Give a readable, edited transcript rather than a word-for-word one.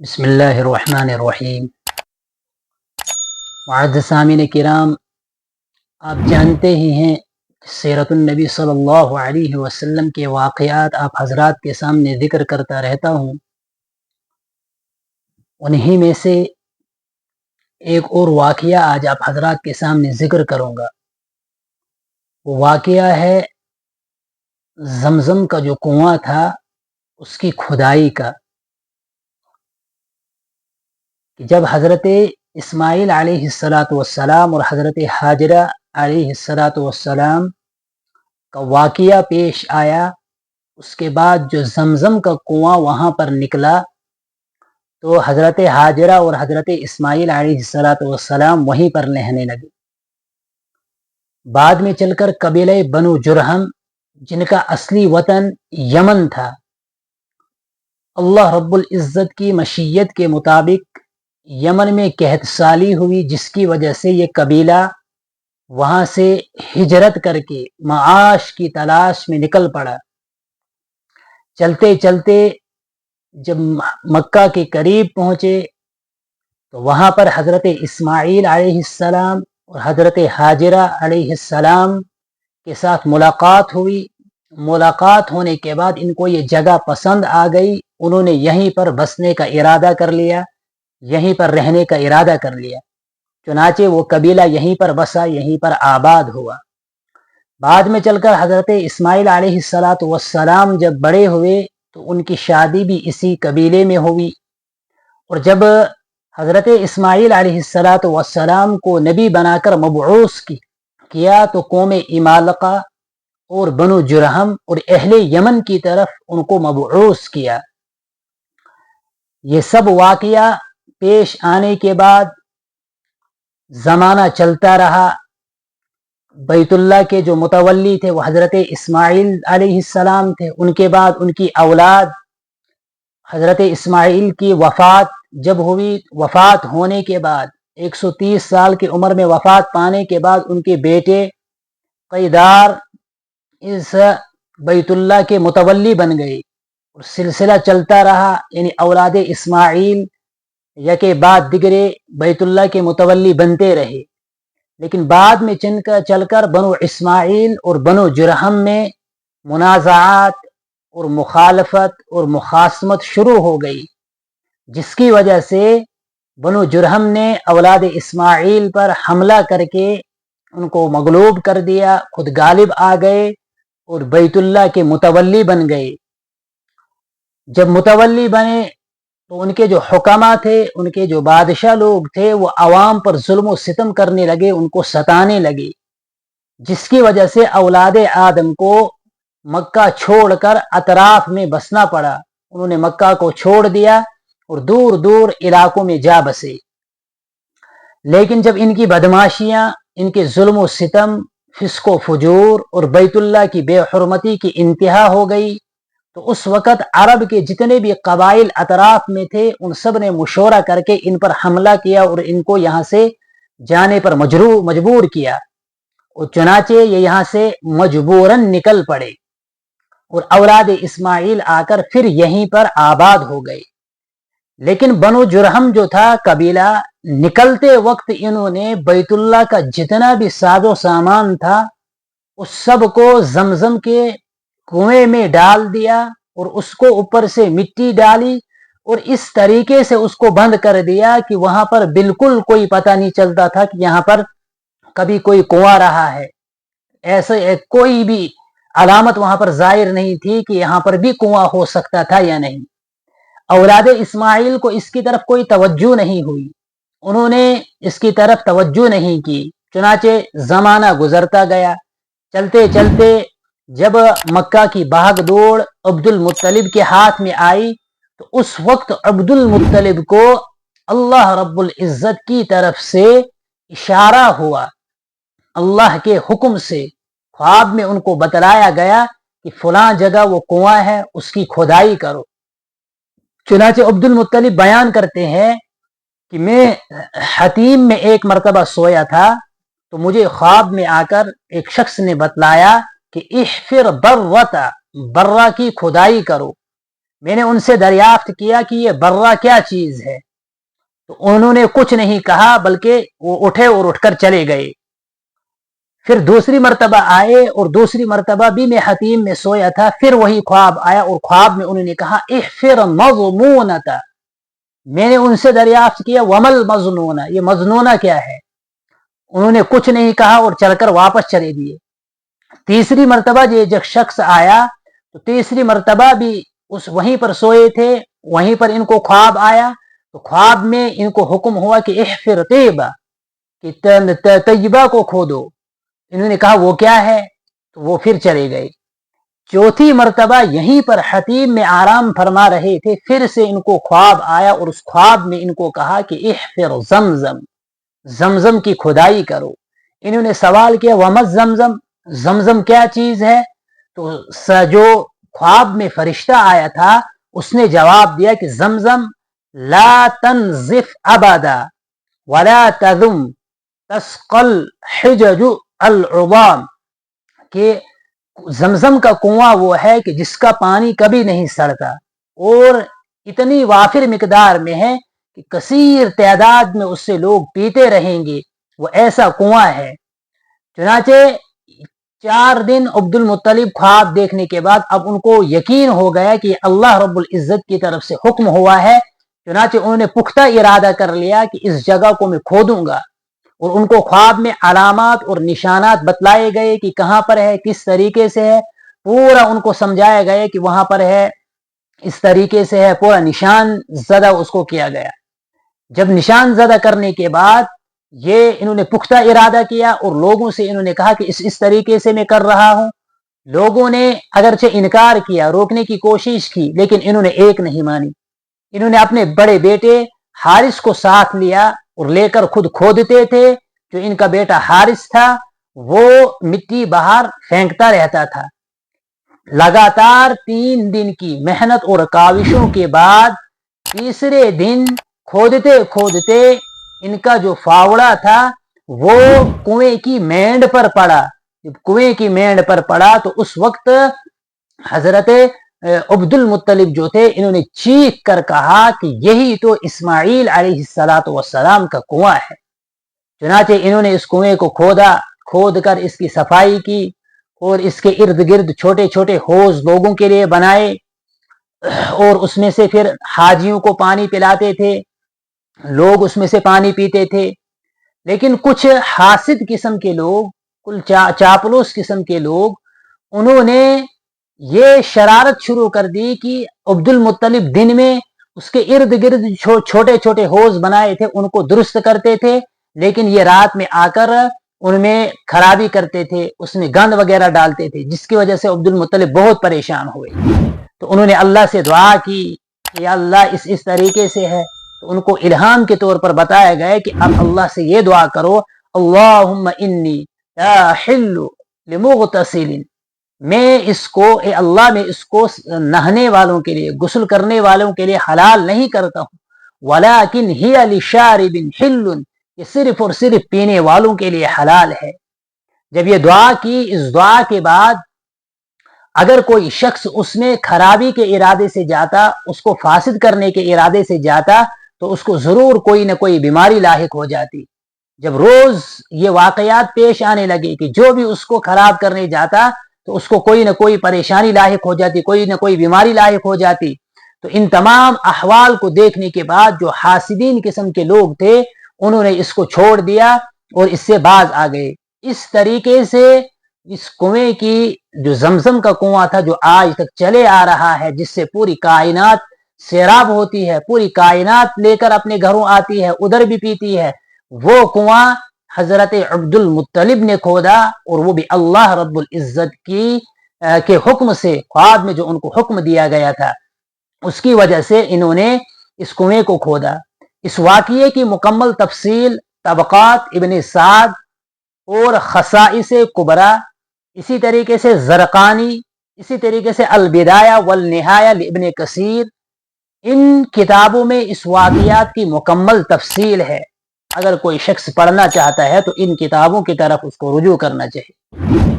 بسم اللہ الرحمن الرحیم۔ معزز سامعین کرام، آپ جانتے ہی ہیں کہ سیرت النبی صلی اللہ علیہ وسلم کے واقعات آپ حضرات کے سامنے ذکر کرتا رہتا ہوں۔ انہی میں سے ایک اور واقعہ آج آپ حضرات کے سامنے ذکر کروں گا۔ وہ واقعہ ہے زمزم کا جو کنواں تھا اس کی کھدائی کا، کہ جب حضرت اسماعیل علیہ السلام اور حضرت ہاجرہ علیہ السلام کا واقعہ پیش آیا، اس کے بعد جو زمزم کا کنواں وہاں پر نکلا تو حضرت ہاجرہ اور حضرت اسماعیل علیہ السلام وہیں پر رہنے لگے۔ بعد میں چل کر قبیلہ بنو جرہم، جن کا اصلی وطن یمن تھا، اللہ رب العزت کی مشیت کے مطابق یمن میں قحط سالی ہوئی، جس کی وجہ سے یہ قبیلہ وہاں سے ہجرت کر کے معاش کی تلاش میں نکل پڑا۔ چلتے چلتے جب مکہ کے قریب پہنچے تو وہاں پر حضرت اسماعیل علیہ السلام اور حضرت ہاجرہ علیہ السلام کے ساتھ ملاقات ہوئی۔ ملاقات ہونے کے بعد ان کو یہ جگہ پسند آ گئی، انہوں نے یہیں پر بسنے کا ارادہ کر لیا، یہیں پر رہنے کا ارادہ کر لیا۔ چنانچہ وہ قبیلہ یہیں پر بسا، یہیں پر آباد ہوا۔ بعد میں چل کر حضرت اسماعیل علیہ السلام جب بڑے ہوئے تو ان کی شادی بھی اسی قبیلے میں ہوئی، اور جب حضرت اسماعیل علیہ السلام کو نبی بنا کر مبعوث کیا تو قوم عمالقہ اور بنو جرہم اور اہل یمن کی طرف ان کو مبعوث کیا۔ یہ سب واقعہ پیش آنے کے بعد زمانہ چلتا رہا۔ بیت اللہ کے جو متولی تھے وہ حضرت اسماعیل علیہ السلام تھے، ان کے بعد ان کی اولاد، حضرت اسماعیل کی وفات جب ہوئی، وفات ہونے کے بعد 130 سال کی عمر میں وفات پانے کے بعد ان کے بیٹے قیدار اس بیت اللہ کے متولی بن گئے، اور سلسلہ چلتا رہا، یعنی اولاد اسماعیل یکے بعد دیگرے بیت اللہ کے متولی بنتے رہے۔ لیکن بعد میں چل کر بنو اسماعیل اور بنو جرہم میں منازعات اور مخالفت اور مخاصمت شروع ہو گئی، جس کی وجہ سے بنو جرہم نے اولاد اسماعیل پر حملہ کر کے ان کو مغلوب کر دیا، خود غالب آ گئے اور بیت اللہ کے متولی بن گئے۔ جب متولی بنے تو ان کے جو حکما تھے، ان کے جو بادشاہ لوگ تھے، وہ عوام پر ظلم و ستم کرنے لگے، ان کو ستانے لگے، جس کی وجہ سے اولاد آدم کو مکہ چھوڑ کر اطراف میں بسنا پڑا۔ انہوں نے مکہ کو چھوڑ دیا اور دور دور علاقوں میں جا بسے۔ لیکن جب ان کی بدماشیاں، ان کے ظلم و ستم، فسق و فجور اور بیت اللہ کی بے حرمتی کی انتہا ہو گئی تو اس وقت عرب کے جتنے بھی قبائل اطراف میں تھے ان سب نے مشورہ کر کے ان پر حملہ کیا اور ان کو یہاں سے جانے پر مجبور کیا، اور چنانچہ یہ یہاں سے مجبوراً نکل پڑے، اور اولاد اسماعیل آ کر پھر یہیں پر آباد ہو گئے۔ لیکن بنو جرہم جو تھا قبیلہ، نکلتے وقت انہوں نے بیت اللہ کا جتنا بھی ساز و سامان تھا اس سب کو زمزم کے کنویں میں ڈال دیا، اور اس کو اوپر سے مٹی ڈالی اور اس طریقے سے اس کو بند کر دیا کہ وہاں پر بالکل کوئی پتہ نہیں چلتا تھا کہ یہاں پر کبھی کوئی کنواں رہا ہے۔ ایسے کوئی بھی علامت وہاں پر ظاہر نہیں تھی کہ یہاں پر بھی کنواں ہو سکتا تھا یا نہیں۔ اولاد اسماعیل کو اس کی طرف کوئی توجہ نہیں ہوئی، انہوں نے اس کی طرف توجہ نہیں کی، چنانچہ زمانہ گزرتا گیا۔ چلتے چلتے جب مکہ کی بھاگ دوڑ عبد المطلب کے ہاتھ میں آئی تو اس وقت عبد المطلب کو اللہ رب العزت کی طرف سے اشارہ ہوا، اللہ کے حکم سے خواب میں ان کو بتلایا گیا کہ فلاں جگہ وہ کنواں ہے، اس کی کھدائی کرو۔ چنانچہ عبد المطلب بیان کرتے ہیں کہ میں حتیم میں ایک مرتبہ سویا تھا تو مجھے خواب میں آ کر ایک شخص نے بتلایا کہ احفر برتا، برہ کی کھدائی کرو۔ میں نے ان سے دریافت کیا کہ یہ برہ کیا چیز ہے، تو انہوں نے کچھ نہیں کہا بلکہ وہ اٹھے اور اٹھ کر چلے گئے۔ پھر دوسری مرتبہ آئے اور دوسری مرتبہ بھی میں حتیم میں سویا تھا، پھر وہی خواب آیا اور خواب میں انہوں نے کہا احفر مضمونتا۔ میں نے ان سے دریافت کیا ومل مضنونہ، یہ مضنونہ کیا ہے؟ انہوں نے کچھ نہیں کہا اور چل کر واپس چلے دیے۔ تیسری مرتبہ جب شخص آیا تو تیسری مرتبہ بھی وہیں پر سوئے تھے، وہیں پر ان کو خواب آیا، تو خواب میں ان کو حکم ہوا کہ احفر طیبہ، کہ طیبہ کو کھودو۔ انہوں نے کہا وہ کیا ہے؟ تو وہ پھر چلے گئے۔ چوتھی مرتبہ یہیں پر حتیم میں آرام فرما رہے تھے، پھر سے ان کو خواب آیا اور اس خواب میں ان کو کہا کہ احفر زمزم، زمزم کی کھدائی کرو۔ انہوں نے سوال کیا ومت زمزم، زمزم کیا چیز ہے؟ تو جو خواب میں فرشتہ آیا تھا اس نے جواب دیا کہ زمزم لا تنزف ابدا ولا تذم تسقل حجج العظام، کہ زمزم کا کنواں وہ ہے کہ جس کا پانی کبھی نہیں سڑتا اور اتنی وافر مقدار میں ہے کہ کثیر تعداد میں اس سے لوگ پیتے رہیں گے، وہ ایسا کنواں ہے۔ چنانچہ 4 دن عبد المطلب خواب دیکھنے کے بعد اب ان کو یقین ہو گیا کہ اللہ رب العزت کی طرف سے حکم ہوا ہے، چنانچہ انہوں نے پختہ ارادہ کر لیا کہ اس جگہ کو میں کھودوں گا، اور ان کو خواب میں علامات اور نشانات بتلائے گئے کہ کہاں پر ہے، کس طریقے سے ہے، پورا ان کو سمجھایا گیا کہ وہاں پر ہے، اس طریقے سے ہے، پورا نشان زدہ اس کو کیا گیا۔ جب نشان زدہ کرنے کے بعد یہ انہوں نے پختہ ارادہ کیا اور لوگوں سے انہوں نے کہا کہ اس طریقے سے میں کر رہا ہوں۔ لوگوں نے اگرچہ انکار کیا، روکنے کی کوشش کی، لیکن انہوں نے ایک نہیں مانی۔ انہوں نے اپنے بڑے بیٹے حارث کو ساتھ لیا اور لے کر خود کھودتے تھے۔ جو ان کا بیٹا حارث تھا وہ مٹی باہر پھینکتا رہتا تھا۔ لگاتار 3 دن کی محنت اور کاوشوں کے بعد تیسرے دن کھودتے کھودتے ان کا جو فاوڑا تھا وہ کنویں کی مینڈ پر پڑا۔ جب کنویں کی مینڈ پر پڑا تو اس وقت حضرت عبد المطلب جو تھے انہوں نے چیخ کر کہا کہ یہی تو اسماعیل علیہ السلام کا کنواں ہے۔ چنانچہ انہوں نے اس کنویں کو کھود کر اس کی صفائی کی اور اس کے ارد گرد چھوٹے چھوٹے حوض لوگوں کے لیے بنائے، اور اس میں سے پھر حاجیوں کو پانی پلاتے تھے، لوگ اس میں سے پانی پیتے تھے۔ لیکن کچھ حاسد قسم کے لوگ، کچھ چاپلوس قسم کے لوگ، انہوں نے یہ شرارت شروع کر دی کہ عبد المطلب دن میں اس کے ارد گرد چھوٹے چھوٹے حوض بنائے تھے ان کو درست کرتے تھے، لیکن یہ رات میں آ کر ان میں خرابی کرتے تھے، اس میں گند وغیرہ ڈالتے تھے، جس کی وجہ سے عبد المطلب بہت پریشان ہوئے۔ تو انہوں نے اللہ سے دعا کی کہ اللہ اس طریقے سے ہے، تو ان کو الہام کے طور پر بتایا گیا کہ اب اللہ سے یہ دعا کرو اللہم انی لا حل لمغتسل، میں اس کو اے اللہ میں اس کو نہانے والوں کے لیے، غسل کرنے والوں کے لیے حلال نہیں کرتا ہوں، ولیکن ہی لشارب حل، یہ صرف اور صرف پینے والوں کے لیے حلال ہے۔ جب یہ دعا کی، اس دعا کے بعد اگر کوئی شخص اس میں خرابی کے ارادے سے جاتا، اس کو فاسد کرنے کے ارادے سے جاتا، تو اس کو ضرور کوئی نہ کوئی بیماری لاحق ہو جاتی۔ جب روز یہ واقعات پیش آنے لگے کہ جو بھی اس کو خراب کرنے جاتا تو اس کو کوئی نہ کوئی پریشانی لاحق ہو جاتی، کوئی نہ کوئی بیماری لاحق ہو جاتی، تو ان تمام احوال کو دیکھنے کے بعد جو حاسدین قسم کے لوگ تھے انہوں نے اس کو چھوڑ دیا اور اس سے باز آ گئے۔ اس طریقے سے اس کنویں کی جو زمزم کا کنواں تھا، جو آج تک چلے آ رہا ہے، جس سے پوری کائنات سیراب ہوتی ہے، پوری کائنات لے کر اپنے گھروں آتی ہے، ادھر بھی پیتی ہے، وہ کنواں حضرت عبد المطلب نے کھودا، اور وہ بھی اللہ رب العزت کے حکم سے، خواب میں جو ان کو حکم دیا گیا تھا اس کی وجہ سے انہوں نے اس کنویں کو کھودا۔ اس واقعے کی مکمل تفصیل طبقات ابن سعد اور خصائص کبریٰ، اسی طریقے سے زرقانی، اسی طریقے سے البدایہ والنہایہ لابن کثیر، ان کتابوں میں اس واقعات کی مکمل تفصیل ہے۔ اگر کوئی شخص پڑھنا چاہتا ہے تو ان کتابوں کی طرف اس کو رجوع کرنا چاہیے۔